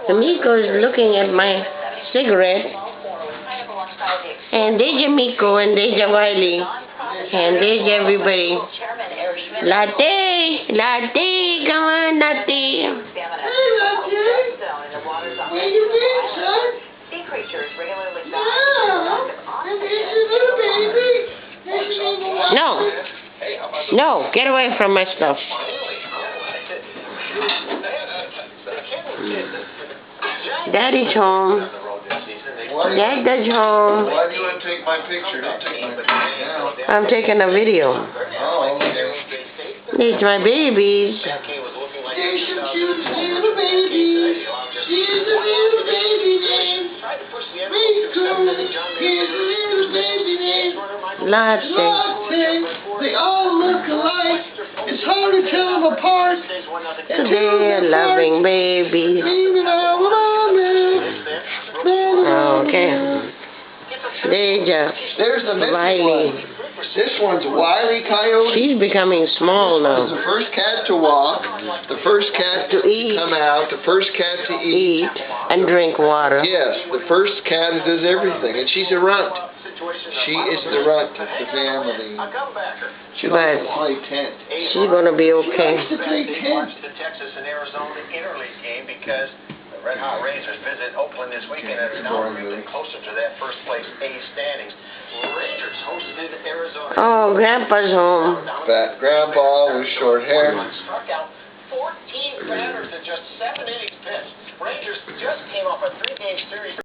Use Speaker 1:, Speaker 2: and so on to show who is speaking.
Speaker 1: Miko is looking at my cigarette. And there's Miko and there's Wiley. And there's everybody. Latte! Latte! Come on, Latte!
Speaker 2: Hey, Latte! Where you been, son? Sea creatures regularly
Speaker 1: No! No! Get away from my stuff. Daddy's home. Dad's home.
Speaker 3: Why do you want to take my picture? Don't take my picture now.
Speaker 1: I'm taking a video.
Speaker 3: Oh, okay.
Speaker 1: These my babies.
Speaker 2: There's some cute little babies. Here's a little baby name. Miko. Here's a little baby name.
Speaker 1: Latte.
Speaker 2: They all look alike. It's hard to tell them apart.
Speaker 1: They're loving babies. Okay.
Speaker 3: There's the
Speaker 1: Wiley.
Speaker 3: This one's Wiley Coyote.
Speaker 1: She's becoming small
Speaker 3: This
Speaker 1: now.
Speaker 3: one's the first cat to walk, the first cat
Speaker 1: To eat.
Speaker 3: come out, the first cat to eat.
Speaker 1: Eat and drink water.
Speaker 3: Yes, the first cat that does everything, and she's a runt. She is the runt of the family. She likes to play tent.
Speaker 1: She's gonna be okay.
Speaker 3: She likes to play tent.
Speaker 4: The Texas and Arizona interleague game because the Red Hot Rangers visit Oakland this weekend and are now moving closer to that first place A standings. Rangers hosted Arizona.
Speaker 1: Oh, Grandpa's home.
Speaker 3: Fat grandpa with short hair.